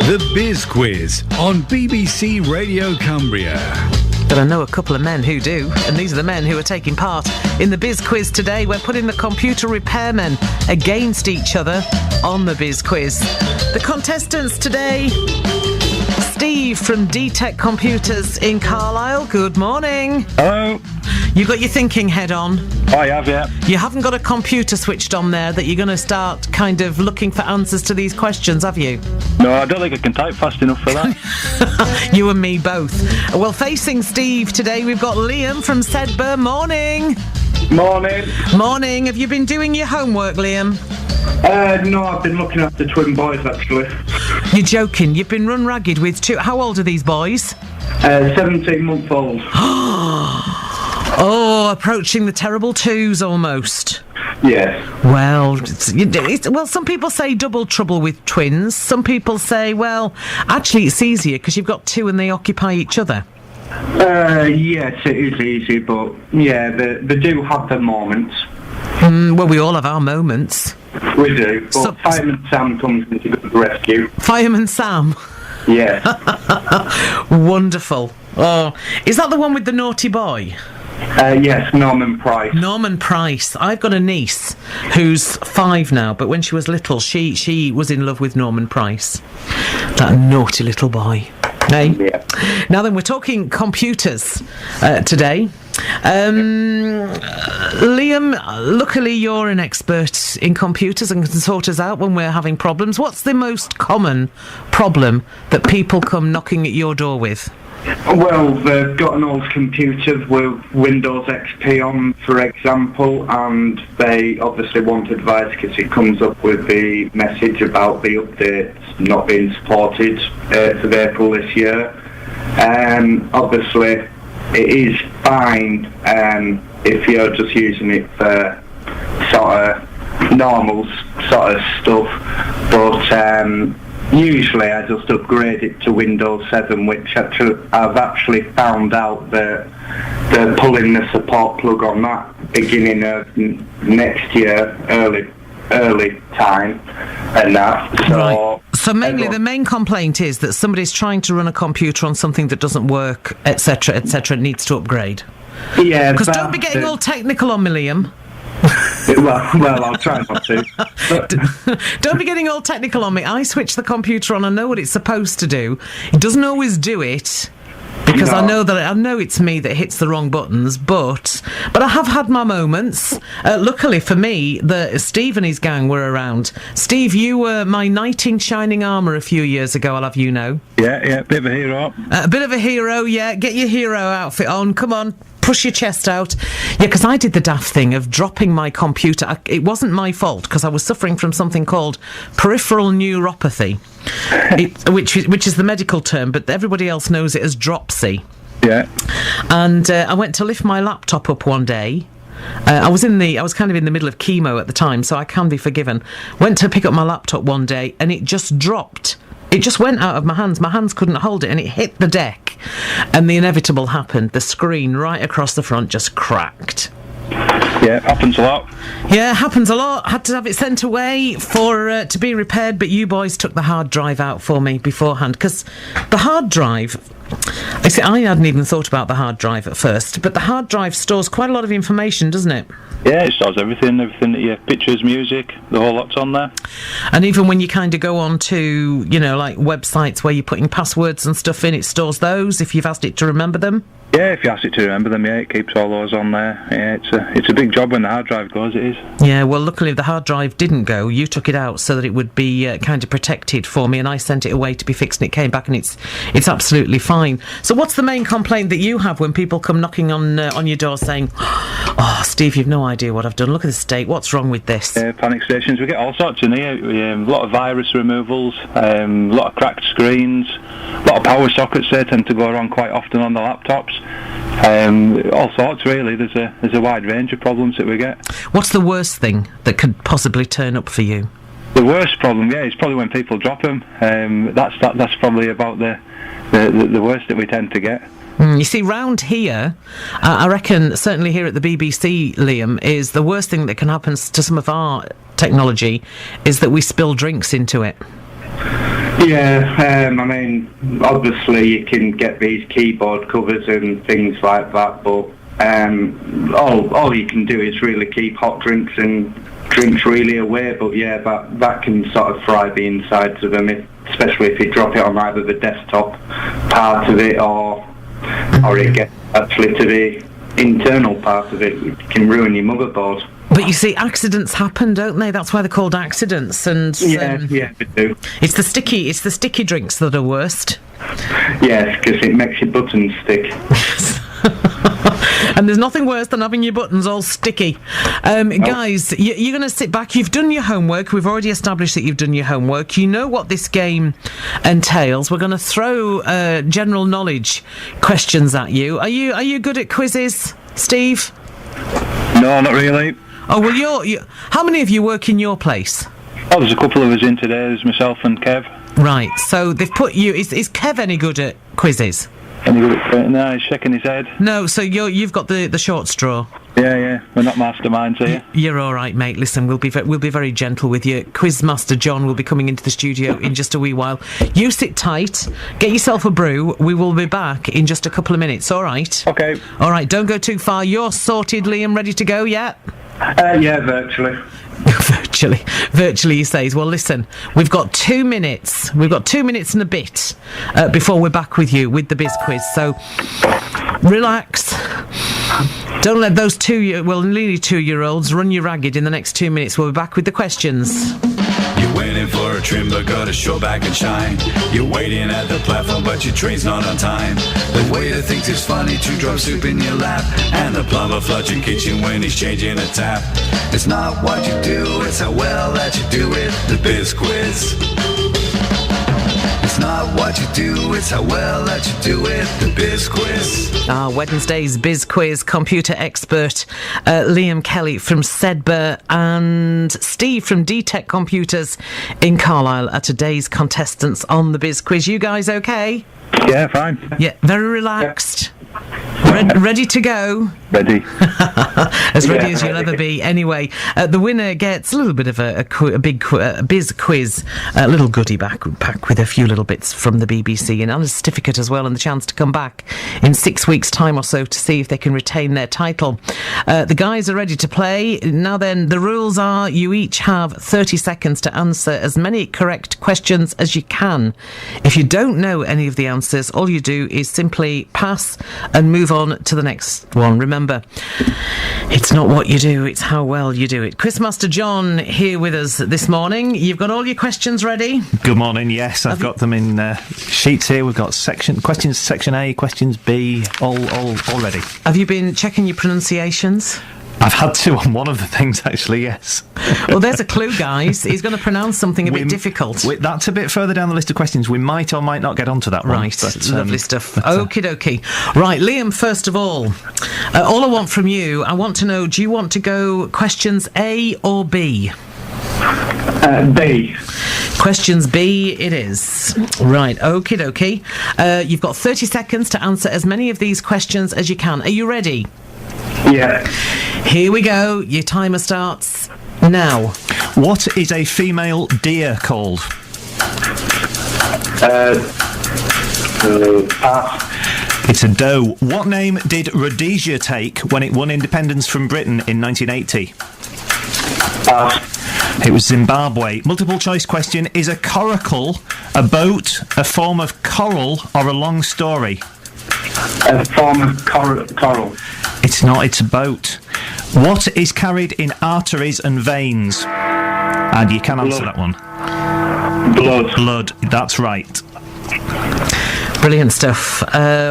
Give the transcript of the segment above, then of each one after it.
The Biz Quiz on BBC Radio Cumbria. But I know a couple of men who do, and these are the men who are taking part in the Biz Quiz today. We're putting the computer repairmen against each other on the Biz Quiz. The contestants today, Steve from DTec Computers in Carlisle. Good morning. Hello. You got your thinking head on? I have, yeah. You haven't got a computer switched on there that you're going to start kind of looking for answers to these questions, have you? No, I don't think I can type fast enough for that. You and me both. Well, facing Steve today, we've got Liam from Sedbergh. Morning. Morning. Morning. Have you been doing your homework, Liam? No, I've been looking after twin boys, actually. You're joking. You've been run ragged with two. How old are these boys? 17-month-old. Oh, approaching the terrible twos almost. Yes. Well, some people say double trouble with twins. Some people say, well, actually it's easier because you've got two and they occupy each other. Yes, it is easy, but yeah, they do have their moments. Well, we all have our moments. We do, but Fireman Sam comes into the rescue. Fireman Sam? Yeah. Wonderful. Oh, is that the one with the naughty boy? Yes, Norman Price. Norman Price. I've got a niece who's 5 now, but when she was little, she was in love with Norman Price. That naughty little boy. Hey? Yeah. Now then, we're talking computers today. Liam, luckily you're an expert in computers and can sort us out when we're having problems. What's the most common problem that people come knocking at your door with? Well, they've got an old computer with Windows XP on, for example, and they obviously want advice because it comes up with the message about the updates not being supported for April this year. Obviously, it is fine if you're just using it for sort of normal sort of stuff, but usually I just upgrade it to Windows 7, which I've actually found out that they're pulling the support plug on that beginning of next year, early time, and that. So, right. So mainly the main complaint is that somebody's trying to run a computer on something that doesn't work, etc., etc., needs to upgrade. Yeah, because don't be getting all technical on me, Liam. Well, I'll try not to. Don't be getting all technical on me. I switch the computer on. I know what it's supposed to do. It doesn't always do it because I know it's me that hits the wrong buttons. But I have had my moments. Luckily for me, Steve and his gang were around. Steve, you were my knight in shining armour a few years ago. I'll have you know. Yeah, bit of a hero. A bit of a hero. Yeah, get your hero outfit on. Come on. Push your chest out. Yeah, because I did the daft thing of dropping my computer. It wasn't my fault because I was suffering from something called peripheral neuropathy, which is the medical term, but everybody else knows it as dropsy. Yeah. And I went to lift my laptop up one day. I was kind of in the middle of chemo at the time, so I can be forgiven. Went to pick up my laptop one day, and it just dropped. It just went out of my hands. My hands couldn't hold it, and it hit the deck. And the inevitable happened. The screen right across the front just cracked. Yeah, happens a lot. Yeah, happens a lot. Had to have it sent away to be repaired, but you boys took the hard drive out for me beforehand. Because the hard drive... I hadn't even thought about the hard drive at first, but the hard drive stores quite a lot of information, doesn't it? Yeah, it stores everything that you... Pictures, music, the whole lot's on there. And even when you kind of go on to, like websites where you're putting passwords and stuff in, it stores those if you've asked it to remember them? Yeah, if you ask it to remember them, yeah, it keeps all those on there. Yeah, it's a big job when the hard drive goes, it is. Yeah, well, luckily the hard drive didn't go. You took it out so that it would be kind of protected for me, and I sent it away to be fixed, and it came back, and it's absolutely fine. So what's the main complaint that you have when people come knocking on your door saying, "Oh, Steve, you've no idea what I've done. Look at the state. What's wrong with this?" Panic stations. We get all sorts in here. A lot of virus removals, a lot of cracked screens, a lot of power sockets. They tend to go wrong quite often on the laptops. All sorts, really. There's a wide range of problems that we get. What's the worst thing that could possibly turn up for you? The worst problem, yeah, is probably when people drop them. That's probably about the worst that we tend to get. You see, round here, I reckon, certainly here at the BBC, Liam, is the worst thing that can happen to some of our technology is that we spill drinks into it. Yeah, I mean, obviously you can get these keyboard covers and things like that, but all you can do is really keep hot drinks and drinks really away. But yeah, that can sort of fry the insides of them, especially if you drop it on either the desktop part of it or it gets actually to the internal part of it, which can ruin your motherboard. But you see, accidents happen, don't they? That's why they're called accidents. And yeah, they do. It's the sticky drinks that are worst. Yes, because it makes your buttons stick. And there's nothing worse than having your buttons all sticky. Guys, you're going to sit back. You've done your homework. We've already established that you've done your homework. You know what this game entails. We're going to throw general knowledge questions at you. Are you good at quizzes, Steve? No, not really. Oh, well, how many of you work in your place? Oh, there's a couple of us in today. There's myself and Kev. Right, so they've put you... Is Kev any good at quizzes? No, he's shaking his head. No, so you've got the short straw. Yeah, we're not masterminds here. You're all right, mate. Listen, we'll be very gentle with you. Quizmaster John will be coming into the studio in just a wee while. You sit tight, get yourself a brew. We will be back in just a couple of minutes. All right. Okay. All right. Don't go too far. You're sorted, Liam. Ready to go? Yeah. Yeah, virtually. Virtually, he says. Well, listen, we've got 2 minutes. We've got 2 minutes and a bit before we're back with you with the Biz Quiz. So, relax. Don't let those nearly 2-year-olds run you ragged in the next 2 minutes. We'll be back with the questions. You're waiting for a trim but gotta show back and shine. You're waiting at the platform but your train's not on time. The waiter thinks it's funny to drop soup in your lap, and the plumber floods your kitchen when he's changing a tap. It's not what you do, it's how well that you do it. The Biz Quiz. It's not what you do, it's how well that you do it. The Biz Quiz. Wednesday's Biz Quiz computer expert Liam Kelly from Sedbergh and Steve from DTec Computers in Carlisle are today's contestants on the Biz Quiz. You guys okay? Yeah, fine. Yeah, very relaxed. Ready to go? Ready. As ready as you'll ever be. Anyway, the winner gets a little bit of a big Biz Quiz, a little goodie pack with a few little bits from the BBC and a certificate as well, and the chance to come back in 6 weeks' time or so to see if they can retain their title. The guys are ready to play. Now then, the rules are you each have 30 seconds to answer as many correct questions as you can. If you don't know any of the answers, all you do is simply pass and move on to the next one. Remember, it's not what you do, it's how well you do it. Quizmaster John here with us this morning. You've got all your questions ready? Good morning, yes. I've got them in sheets here. We've got questions section A, questions B, all ready. Have you been checking your pronunciations? I've had to on one of the things, actually, yes. Well, there's a clue, guys. He's going to pronounce something a bit difficult. That's a bit further down the list of questions. We might or might not get onto that one. Right, but, lovely stuff. Okie dokie. Right, Liam, first of all I want from you, I want to know, do you want to go questions A or B? B. Questions B it is. Right, okie dokie. You've got 30 seconds to answer as many of these questions as you can. Are you ready? Yeah. Here we go. Your timer starts now. What is a female deer called? It's a doe. What name did Rhodesia take when it won independence from Britain in 1980? It was Zimbabwe. Multiple choice question. Is a coracle a boat, a form of coral, or a long story? A form of coral. It's not, it's a boat. What is carried in arteries and veins? And you can answer that one. Blood, that's right. Brilliant stuff.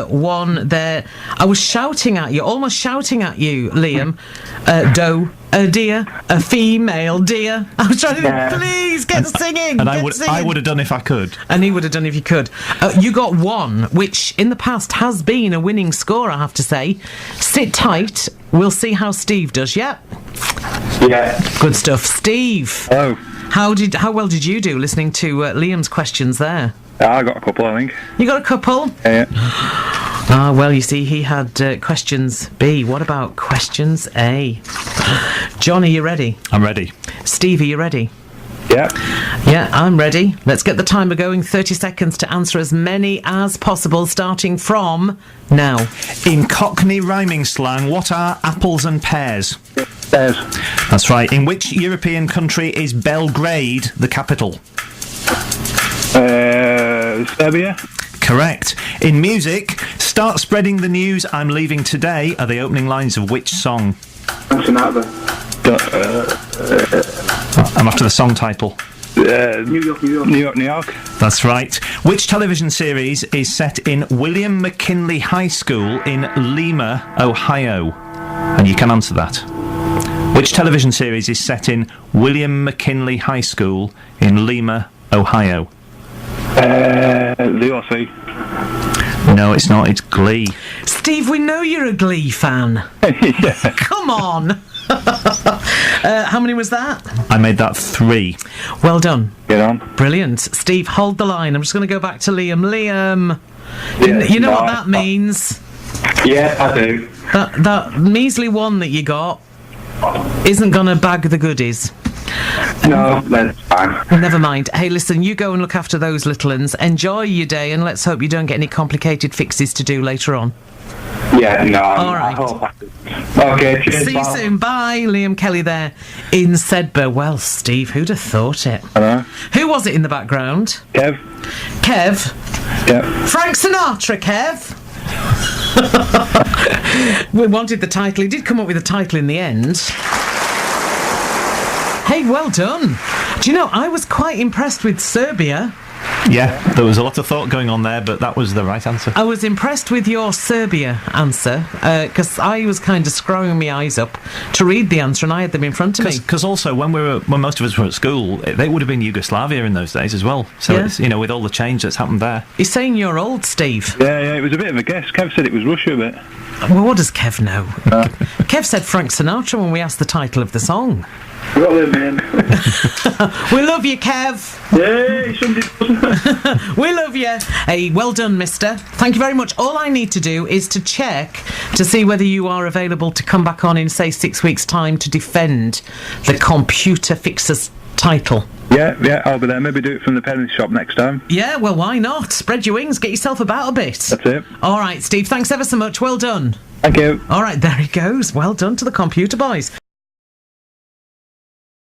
One there. I was shouting at you, almost shouting at you, Liam. Doe, a deer, a female deer. I was trying to please get singing. And I would have done if I could. And he would have done if he could. You got one, which in the past has been a winning score, I have to say. Sit tight. We'll see how Steve does. Yeah. Yeah. Good stuff, Steve. Oh. How well did you do listening to Liam's questions there? I got a couple, I think. You got a couple? Yeah. Well, you see, he had questions B. What about questions A? John, are you ready? I'm ready. Steve, are you ready? Yeah. Yeah, I'm ready. Let's get the timer going. 30 seconds to answer as many as possible, starting from now. In Cockney rhyming slang, what are apples and pears? There's That's right. In which European country is Belgrade the capital? Serbia. Correct. In music, start spreading the news, I'm leaving today are the opening lines of which song? Sinatra. I'm after the song title. New York. That's right. Which television series is set in William McKinley High School in Lima, Ohio? And you can answer that. Which television series is set in William McKinley High School in Lima, Ohio? The OC. No, it's not. It's Glee. Steve, we know you're a Glee fan. Yeah. Come on. How many was that? I made that 3. Well done. Get on. Brilliant. Steve, hold the line. I'm just going to go back to Liam. Liam, Yeah, you know what no, that means? Yeah, I do. That measly one that you got isn't going to bag the goodies. No, that's fine. Never mind. Hey, listen, you go and look after those little uns. Enjoy your day, and let's hope you don't get any complicated fixes to do later on. Yeah, no. All right. I hope I do. Okay, cheers. See you pal. soon. Bye. Liam Kelly there in Sedbergh. Well, Steve, who'd have thought it? Hello. Who was it in the background? Kev. Kev? Yeah. Frank Sinatra, Kev? We wanted the title. He did come up with the title in the end. Hey, well done. Do you know, I was quite impressed with Serbia. Yeah, there was a lot of thought going on there, but that was the right answer. I was impressed with your Serbia answer, because I was kind of screwing my eyes up to read the answer, and I had them in front of me. Because also, when most of us were at school, they would have been Yugoslavia in those days as well. So, Yeah. it's, with all the change that's happened there. He's saying you're old, Steve. Yeah, it was a bit of a guess. Kev said it was Russia a bit. Well, what does Kev know? Kev said Frank Sinatra when we asked the title of the song. Got them, man. We love you, Kev. Hey, somebody doesn't. We love you. Hey, well done, mister. Thank you very much. All I need to do is to check to see whether you are available to come back on in, say, 6 weeks' time to defend the Computer Fixers title. Yeah, I'll be there. Maybe do it from the penny shop next time. Yeah, well, why not? Spread your wings, get yourself about a bit. That's it. All right, Steve, thanks ever so much. Well done. Thank you. All right, there he goes. Well done to the computer boys.